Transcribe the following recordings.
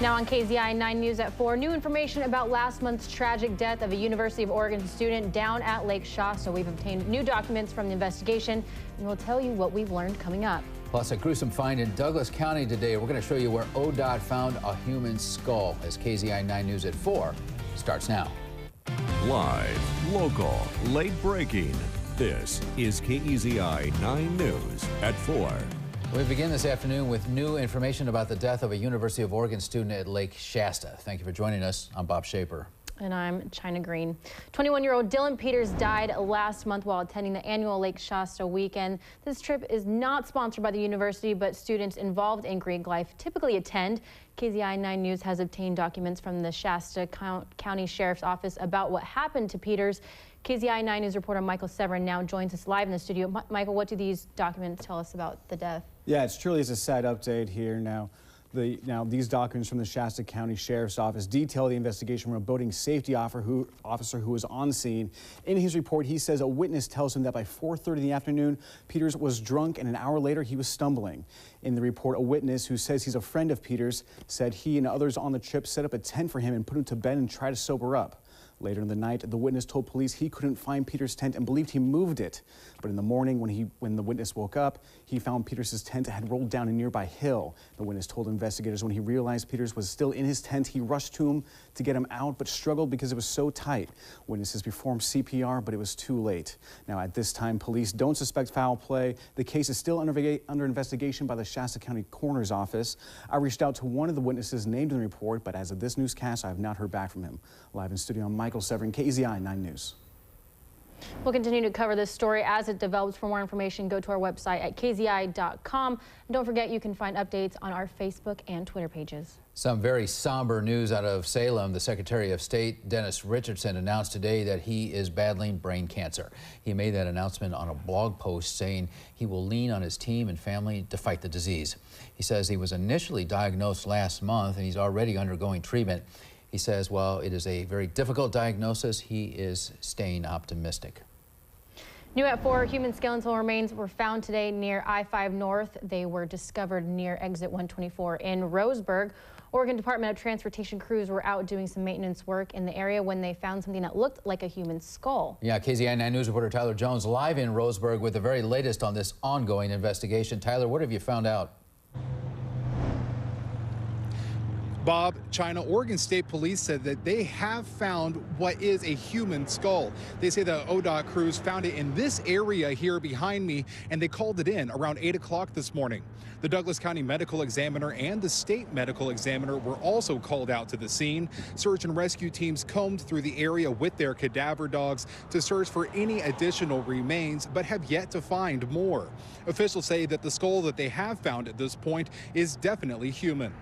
Now on KZI 9 News at 4, new information about last month's tragic death of a University of Oregon student down at Lake Shasta. We've obtained new documents from the investigation, and we'll tell you what we've learned coming up. Plus, a gruesome find in Douglas County today. We're going to show you where ODOT found a human skull as KZI 9 News at 4 starts now. Live, local, late breaking. This is KEZI 9 News at 4. We begin this afternoon with new information about the death of a University of Oregon student at Lake Shasta. Thank you for joining us. I'm Bob Schaefer. And I'm China Green. 21-year-old Dylan Peters died last month while attending the annual Lake Shasta weekend. This trip is not sponsored by the university, but students involved in Greek life typically attend. KZI 9 News has obtained documents from the Shasta County Sheriff's Office about what happened to Peters. KZI 9 News reporter Michael Severin now joins us live in the studio. Michael, what do these documents tell us about the death? Yeah, it's truly a sad update here now. These documents from the Shasta County Sheriff's Office detail the investigation from a boating safety officer who was on scene. In his report, he says a witness tells him that by 4:30 in the afternoon, Peters was drunk and an hour later he was stumbling. In the report, a witness who says he's a friend of Peters said he and others on the trip set up a tent for him and put him to bed and tried to sober up. Later in the night, the witness told police he couldn't find Peters' tent and believed he moved it. But in the morning, when the witness woke up, he found Peters' tent had rolled down a nearby hill. The witness told investigators when he realized Peters was still in his tent, he rushed to him to get him out, but struggled because it was so tight. Witnesses performed CPR, but it was too late. Now, at this time, police don't suspect foul play. The case is still under investigation by the Shasta County Coroner's Office. I reached out to one of the witnesses named in the report, but as of this newscast, I have not heard back from him. Live in studio, I'm Michael Severin, KEZI 9 News. We'll continue to cover this story as it develops. For more information, go to our website at kzi.com. And don't forget, you can find updates on our Facebook and Twitter pages. Some very somber news out of Salem. The Secretary of State, Dennis Richardson, announced today that he is battling brain cancer. He made that announcement on a blog post saying he will lean on his team and family to fight the disease. He says he was initially diagnosed last month and he's already undergoing treatment. He says while it is a very difficult diagnosis, he is staying optimistic. New at 4, human skeletal remains were found today near I-5 North. They were discovered near exit 124 in Roseburg. Oregon Department of Transportation crews were out doing some maintenance work in the area when they found something that looked like a human skull. Yeah, KZI 9 News reporter Tyler Jones live in Roseburg with the very latest on this ongoing investigation. Tyler, what have you found out? Bob, China, Oregon State Police said that they have found what is a human skull. They say the ODOT crews found it in this area here behind me, and they called it in around 8 o'clock this morning. The Douglas County Medical Examiner and the State Medical Examiner were also called out to the scene. Search and rescue teams combed through the area with their cadaver dogs to search for any additional remains, but have yet to find more. Officials say that the skull that they have found at this point is definitely human.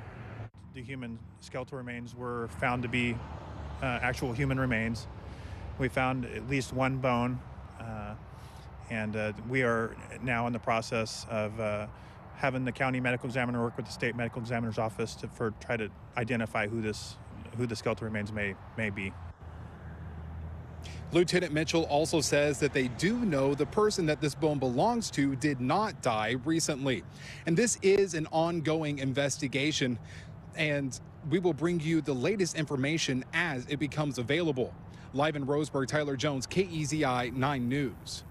The human skeletal remains were found to be actual human remains. We found at least one bone, and we are now in the process of having the county medical examiner work with the state medical examiner's office to try to identify who the skeletal remains may be. Lieutenant Mitchell also says that they do know the person that this bone belongs to did not die recently. And this is an ongoing investigation, and we will bring you the latest information as it becomes available. Live in Roseburg, Tyler Jones, KEZI 9 News.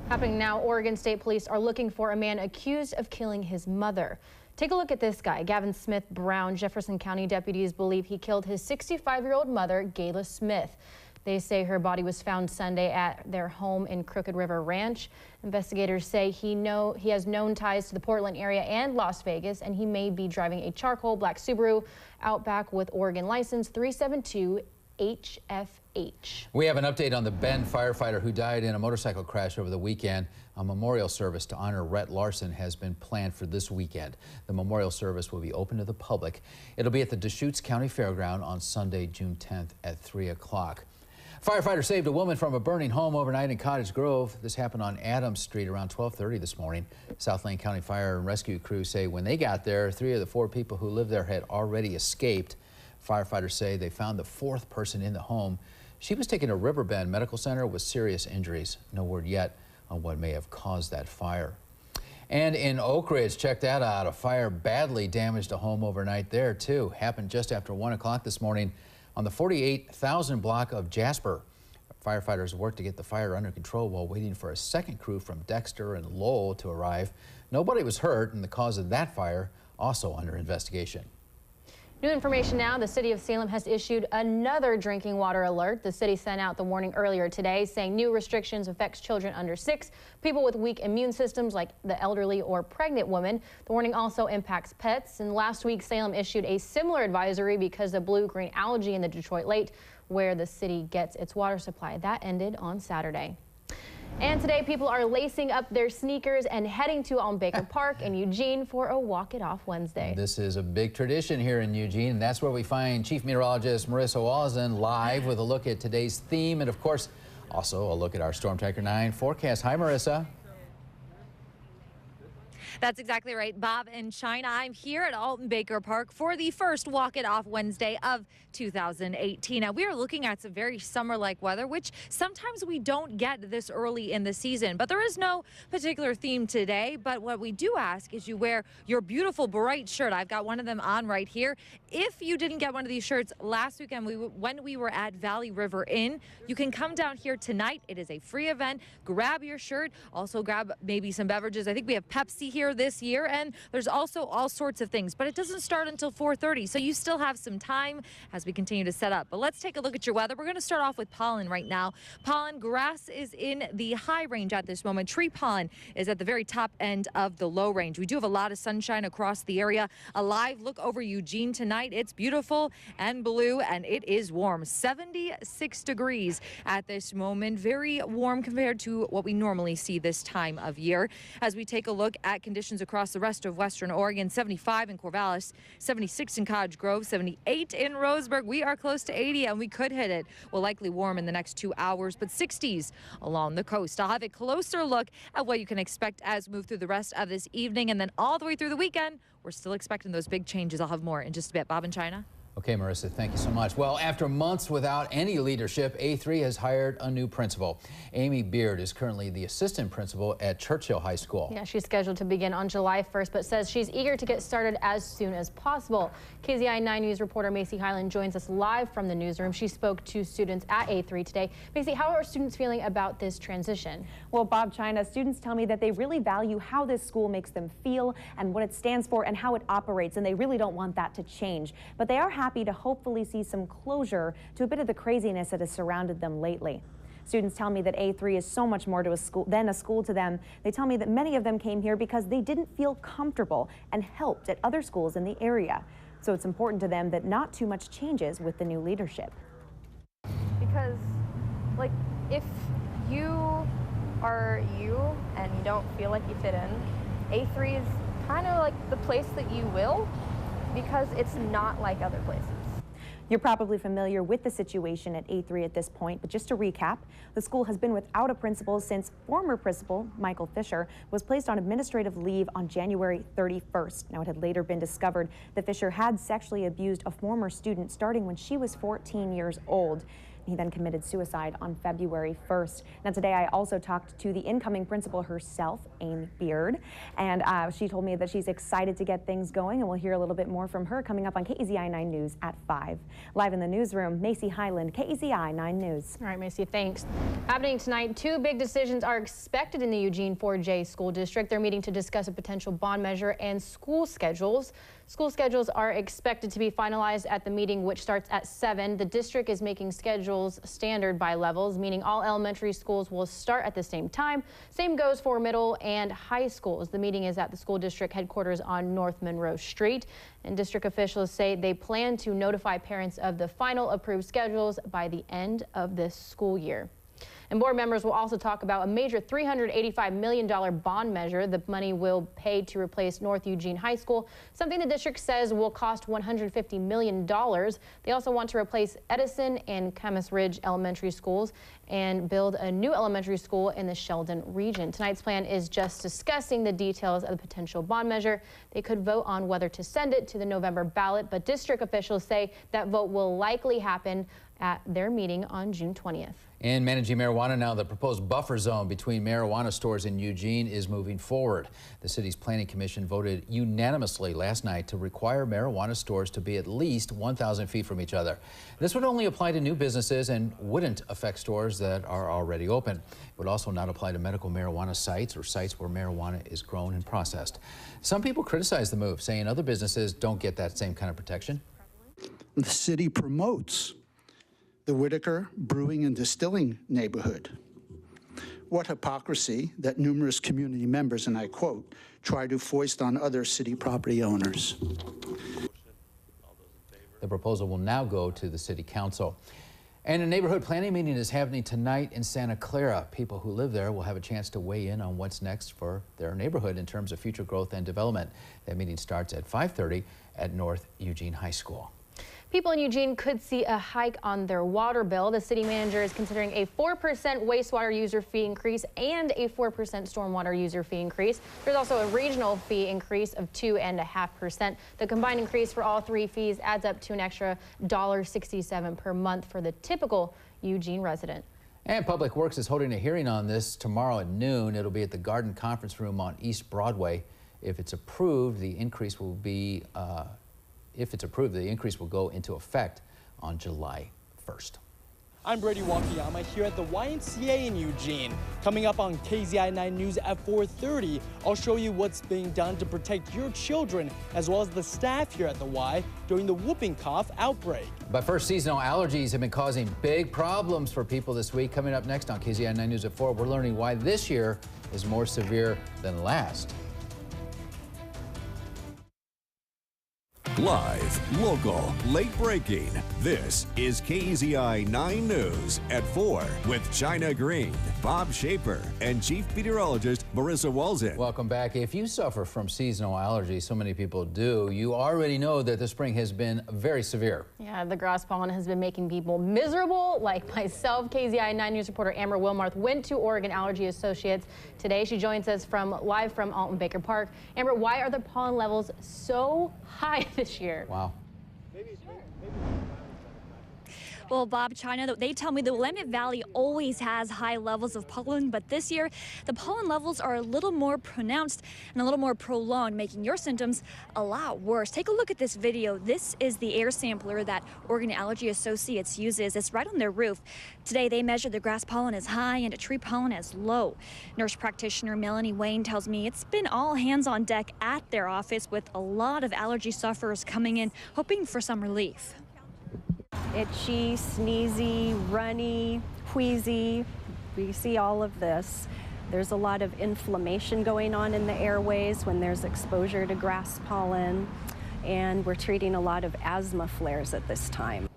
Happening now, Oregon State Police are looking for a man accused of killing his mother. Take a look at this guy, Gavin Smith Brown. Jefferson County deputies believe he killed his 65-year-old mother, Gayla Smith. They say her body was found Sunday at their home in Crooked River Ranch. Investigators say he has known ties to the Portland area and Las Vegas, and he may be driving a charcoal black Subaru Outback with Oregon license 372 HFH. We have an update on the Bend firefighter who died in a motorcycle crash over the weekend. A memorial service to honor Rhett Larson has been planned for this weekend. The memorial service will be open to the public. It'll be at the Deschutes County Fairground on Sunday, June 10th at 3 o'clock. Firefighters saved a woman from a burning home overnight in Cottage Grove. This happened on Adams Street around 12:30 this morning. South Lane County Fire and Rescue crews say when they got there, 3 of the 4 people who lived there had already escaped. Firefighters say they found the 4th person in the home. She was taken to Riverbend Medical Center with serious injuries. No word yet on what may have caused that fire. And in Oak Ridge, check that out. A fire badly damaged a home overnight there, too. Happened just after 1 o'clock this morning on the 48,000 block of Jasper. Firefighters worked to get the fire under control while waiting for a second crew from Dexter and Lowell to arrive. Nobody was hurt, and the cause of that fire also under investigation. New information now. The city of Salem has issued another drinking water alert. The city sent out the warning earlier today saying new restrictions affects children under 6, people with weak immune systems like the elderly or pregnant women. The warning also impacts pets. And last week, Salem issued a similar advisory because of blue-green algae in the Detroit Lake, where the city gets its water supply. That ended on Saturday. And today, people are lacing up their sneakers and heading to Alton Baker Park in Eugene for a Walk It Off Wednesday. This is a big tradition here in Eugene, and that's where we find Chief Meteorologist Marissa Walzen live with a look at today's theme and, of course, also a look at our Storm Tracker 9 forecast. Hi, Marissa. That's exactly right, Bob and China. I'm here at Alton Baker Park for the first Walk It Off Wednesday of 2018. Now, we are looking at some very summer-like weather, which sometimes we don't get this early in the season. But there is no particular theme today. But what we do ask is you wear your beautiful bright shirt. I've got one of them on right here. If you didn't get one of these shirts last weekend when we were at Valley River Inn, you can come down here tonight. It is a free event. Grab your shirt. Also grab maybe some beverages. I think we have Pepsi here this year, and there's also all sorts of things, but it doesn't start until 4:30, so you still have some time as we continue to set up. But let's take a look at your weather. We're going to start off with pollen right now. Pollen, grass is in the high range at this moment. Tree pollen is at the very top end of the low range. We do have a lot of sunshine across the area. A live look over Eugene tonight. It's beautiful and blue, and it is warm. 76 degrees at this moment. Very warm compared to what we normally see this time of year. As we take a look at conditions across the rest of western Oregon, 75 in Corvallis, 76 in Cottage Grove, 78 in Roseburg. We are close to 80, and we could hit it. We'll likely warm in the next 2 hours, but 60s along the coast. I'll have a closer look at what you can expect as we move through the rest of this evening, and then all the way through the weekend. We're still expecting those big changes. I'll have more in just a bit. Bob and China. Okay, Marissa, thank you so much. Well, after months without any leadership, A3 has hired a new principal. Amy Beard is currently the assistant principal at Churchill High School. Yeah, she's scheduled to begin on July 1st, but says she's eager to get started as soon as possible. KZI 9 News reporter Macy Highland joins us live from the newsroom. She spoke to students at A3 today. Macy, how are students feeling about this transition? Well, Bob, China, students tell me that they really value how this school makes them feel and what it stands for and how it operates, and they really don't want that to change. But they are happy to hopefully see some closure to a bit of the craziness that has surrounded them lately. Students tell me that A3 is so much more to a school than a school to them. They tell me that many of them came here because they didn't feel comfortable and helped at other schools in the area. So it's important to them that not too much changes with the new leadership. Because, like, if you are you and you don't feel like you fit in, A3 is kind of like the place that you will, because it's not like other places. You're probably familiar with the situation at A3 at this point, but just to recap, the school has been without a principal since former principal Michael Fisher was placed on administrative leave on January 31st. Now, it had later been discovered that Fisher had sexually abused a former student starting when she was 14 years old. He then committed suicide on February 1st. Now, today I also talked to the incoming principal herself, Amy Beard, and she told me that she's excited to get things going, and we'll hear a little bit more from her coming up on KEZI 9 News at 5. Live in the newsroom, Macy Highland, KEZI 9 News. All right, Macy, thanks. Happening tonight, 2 big decisions are expected in the Eugene 4J School District. They're meeting to discuss a potential bond measure and school schedules. School schedules are expected to be finalized at the meeting, which starts at 7. The district is making schedules standard by levels, meaning all elementary schools will start at the same time. Same goes for middle and high schools. The meeting is at the school district headquarters on North Monroe Street. And district officials say they plan to notify parents of the final approved schedules by the end of this school year. And board members will also talk about a major $385 million bond measure. The money will pay to replace North Eugene High School, something the district says will cost $150 million. They also want to replace Edison and Camas Ridge elementary schools and build a new elementary school in the Sheldon region. Tonight's plan is just discussing the details of the potential bond measure. They could vote on whether to send it to the November ballot, but district officials say that vote will likely happen at their meeting on June 20th. In managing marijuana now, the proposed buffer zone between marijuana stores in Eugene is moving forward. The city's planning commission voted unanimously last night to require marijuana stores to be at least 1,000 feet from each other. This would only apply to new businesses and wouldn't affect stores that are already open. It would also not apply to medical marijuana sites or sites where marijuana is grown and processed. Some people criticize the move, saying other businesses don't get that same kind of protection. The city promotes the Whitaker Brewing and Distilling neighborhood. What hypocrisy that numerous community members, and I quote, try to foist on other city property owners. The proposal will now go to the city council. And a neighborhood planning meeting is happening tonight in Santa Clara. People who live there will have a chance to weigh in on what's next for their neighborhood in terms of future growth and development. That meeting starts at 5:30 at North Eugene High School. People in Eugene could see a hike on their water bill. The city manager is considering a 4% wastewater user fee increase and a 4% stormwater user fee increase. There's also a regional fee increase of 2.5%. The combined increase for all three fees adds up to an extra $1.67 per month for the typical Eugene resident. And Public Works is holding a hearing on this tomorrow at noon. It'll be at the Garden Conference Room on East Broadway. If it's approved, the increase will be the increase will go into effect on July 1st. I'm Brady Wakayama here at the YMCA in Eugene. Coming up on KZI 9 News at 4:30, I'll show you what's being done to protect your children as well as the staff here at the Y during the whooping cough outbreak. But first, seasonal allergies have been causing big problems for people this week. Coming up next on KZI 9 News at 4, we're learning why this year is more severe than last. Live, local, late breaking. This is KZI 9 News at 4 with China Green, Bob Schaefer, and Chief Meteorologist Marissa Walzin. Welcome back. If you suffer from seasonal allergies, so many people do, you already know that the spring has been very severe. Yeah, the grass pollen has been making people miserable, like myself. KZI 9 News reporter Amber Wilmarth went to Oregon Allergy Associates today. She joins us live from Alton Baker Park. Amber, why are the pollen levels so high this year? Wow. Well, Bob, China, they tell me the Willamette Valley always has high levels of pollen, but this year the pollen levels are a little more pronounced and a little more prolonged, making your symptoms a lot worse. Take a look at this video. This is the air sampler that Oregon Allergy Associates uses. It's right on their roof. Today they measured the grass pollen as high and the tree pollen as low. Nurse practitioner Melanie Wayne tells me it's been all hands on deck at their office with a lot of allergy sufferers coming in, hoping for some relief. Itchy, sneezy, runny, wheezy. We see all of this. There's a lot of inflammation going on in the airways when there's exposure to grass pollen, and we're treating a lot of asthma flares at this time.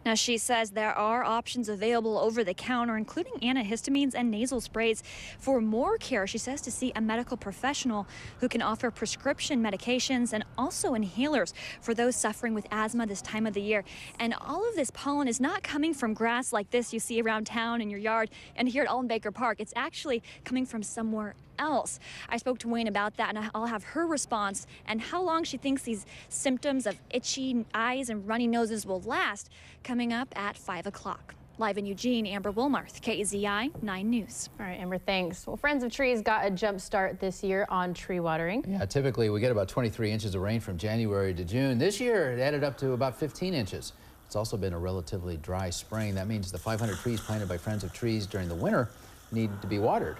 Now, she says there are options available over the counter, including antihistamines and nasal sprays. For more care, she says to see a medical professional who can offer prescription medications and also inhalers for those suffering with asthma this time of the year. And all of this pollen is not coming from grass like this you see around town in your yard and here at Alton Baker Park. It's actually coming from somewhere else. I spoke to Wayne about that, and I'll have her response and how long she thinks these symptoms of itchy eyes and runny noses will last coming up at 5 o'clock. Live in Eugene, Amber Wilmarth, KZI 9 News. All right, Amber, thanks. Well, Friends of Trees got a jump start this year on tree watering. Yeah, typically we get about 23 inches of rain from January to June. This year it added up to about 15 inches. It's also been a relatively dry spring. That means the 500 trees planted by Friends of Trees during the winter need to be watered.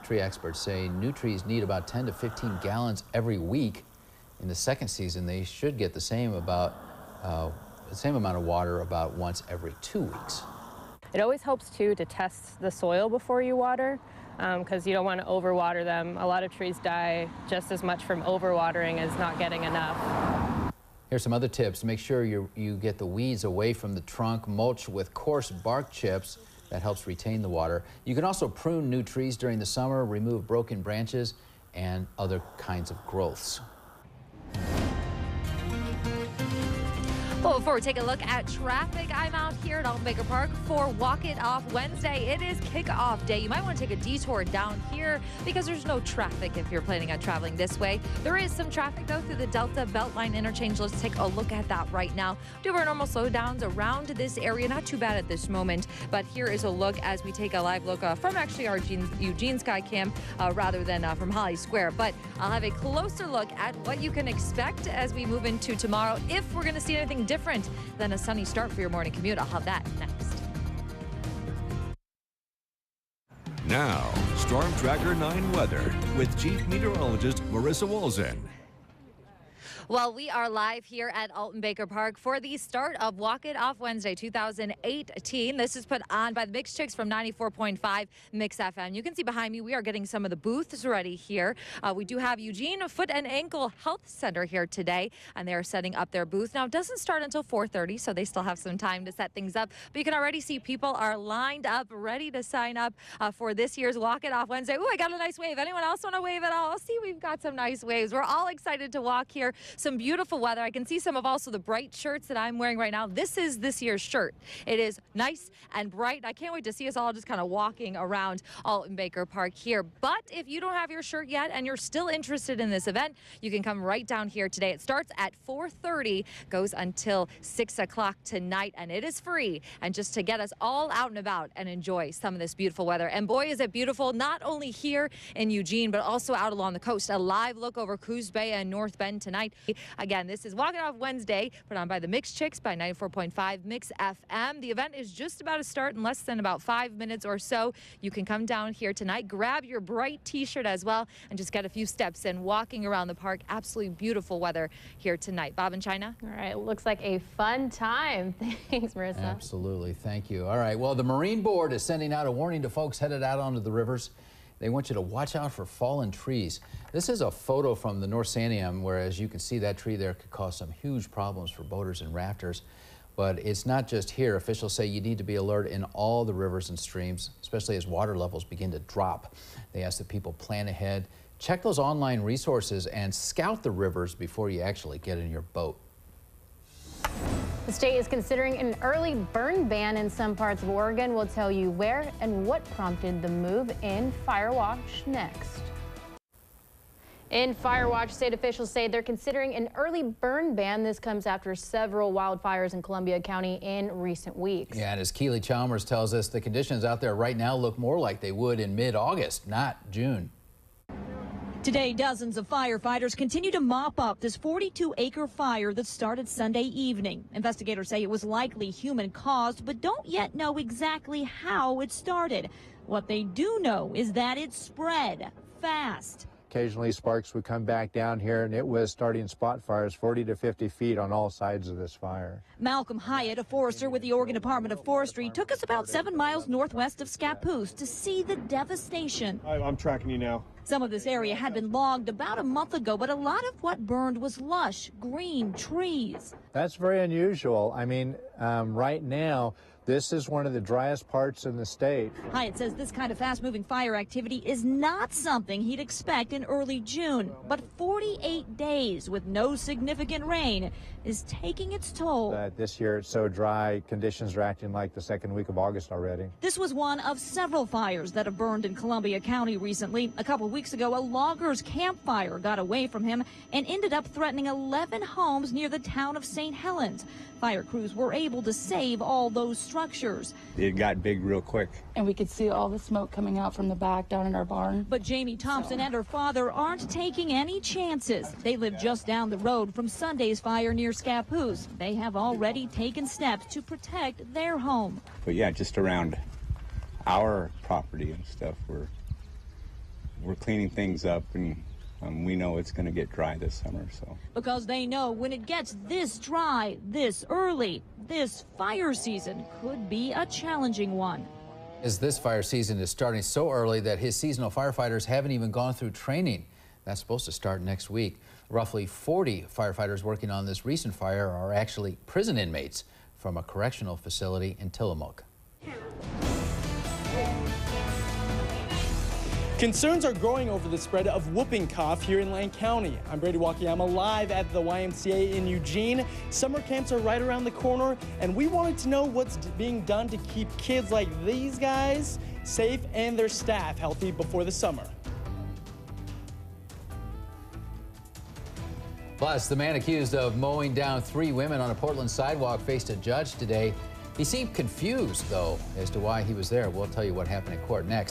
Tree experts say new trees need about 10 to 15 gallons every week. In the second season, they should get the same amount of water about once every 2 weeks. It always helps too to test the soil before you water, because you don't want to overwater them. A lot of trees die just as much from overwatering as not getting enough. Here's some other tips. Make sure you get the weeds away from the trunk. Mulch with coarse bark chips. That helps retain the water. You can also prune new trees during the summer, remove broken branches and other kinds of growths. Well, before we take a look at traffic, I'm out here at Alton Baker Park for Walk It Off Wednesday. It is kickoff day. You might want to take a detour down here because there's no traffic if you're planning on traveling this way. There is some traffic, though, through the Delta Beltline interchange. Let's take a look at that right now. Do our normal slowdowns around this area. Not too bad at this moment, but here is a look as we take a live look from actually our Eugene Skycam rather than from Holly Square. But I'll have a closer look at what you can expect as we move into tomorrow, if we're going to see anything different than a sunny start for your morning commute. I'll have that next. Now, Storm Tracker 9 weather with Chief Meteorologist Marissa Walzen. Well, we are live here at Alton Baker Park for the start of Walk It Off Wednesday 2018. This is put on by the Mix Chicks from 94.5 Mix FM. You can see behind me, we are getting some of the booths ready here. We do have Eugene Foot and Ankle Health Center here today, and they are setting up their booth. Now, it doesn't start until 4:30, so they still have some time to set things up. But you can already see people are lined up, ready to sign up for this year's Walk It Off Wednesday. Ooh, I got a nice wave. Anyone else want to wave at all? See, we've got some nice waves. We're all excited to walk here. Some beautiful weather. I can see some of also the bright shirts that I'm wearing right now. This is this year's shirt. It is nice and bright. I can't wait to see us all just kind of walking around Alton Baker Park here. But if you don't have your shirt yet and you're still interested in this event, you can come right down here today. It starts at 4:30, goes until 6 o'clock tonight, and it is free. And just to get us all out and about and enjoy some of this beautiful weather. And boy, is it beautiful, not only here in Eugene, but also out along the coast. A live look over Coos Bay and North Bend tonight. Again, this is Walk It Off Wednesday, put on by the Mix Chicks by 94.5 Mix FM. The event is just about to start in less than about 5 minutes or so. You can come down here tonight, grab your bright t-shirt as well, and just get a few steps in walking around the park. Absolutely beautiful weather here tonight. Bob and China? All right, looks like a fun time. Thanks, Marissa. Absolutely, thank you. All right, well, the Marine Board is sending out a warning to folks headed out onto the rivers. They want you to watch out for fallen trees. This is a photo from the North Santiam, where, as you can see, that tree there could cause some huge problems for boaters and rafters. But it's not just here. Officials say you need to be alert in all the rivers and streams, especially as water levels begin to drop. They ask that people plan ahead, check those online resources, and scout the rivers before you actually get in your boat. The state is considering an early burn ban in some parts of Oregon. We'll tell you where and what prompted the move in Firewatch next. In Firewatch, state officials say they're considering an early burn ban. This comes after several wildfires in Columbia County in recent weeks. Yeah, and as Keely Chalmers tells us, the conditions out there right now look more like they would in mid-August, not June. Today, dozens of firefighters continue to mop up this 42-acre fire that started Sunday evening. Investigators say it was likely human-caused, but don't yet know exactly how it started. What they do know is that it spread fast. Occasionally, sparks would come back down here, and it was starting spot fires 40 to 50 feet on all sides of this fire. Malcolm Hyatt, a forester with the Oregon Department of Forestry, took us about 7 miles northwest of Scappoose to see the devastation. I'm tracking you now. Some of this area had been logged about a month ago, but a lot of what burned was lush, green trees. That's very unusual. I mean, right now, this is one of the driest parts in the state. Hyatt says this kind of fast-moving fire activity is not something he'd expect in early June, but 48 days with no significant rain is taking its toll. This year it's so dry, conditions are acting like the second week of August already. This was one of several fires that have burned in Columbia County recently. A couple weeks ago, a logger's campfire got away from him and ended up threatening 11 homes near the town of St. Helens. Fire crews were able to save all those structures. It got big real quick. And we could see all the smoke coming out from the back down in our barn. But Jamie Thompson and her father aren't taking any chances. They live just down the road from Sunday's fire near Scappoose. They have already taken steps to protect their home. But yeah, just around our property and stuff, we're cleaning things up, and we know it's going to get dry this summer. So because they know when it gets this dry, this early, this fire season could be a challenging one. As this fire season is starting so early that his seasonal firefighters haven't even gone through training. That's supposed to start next week. Roughly 40 firefighters working on this recent fire are actually prison inmates from a correctional facility in Tillamook. Concerns are growing over the spread of whooping cough here in Lane County. I'm Brady Wakayama live at the YMCA in Eugene. Summer camps are right around the corner, and we wanted to know what's being done to keep kids like these guys safe and their staff healthy before the summer. Plus, the man accused of mowing down 3 women on a Portland sidewalk faced a judge today. He seemed confused, though, as to why he was there. We'll tell you what happened in court next.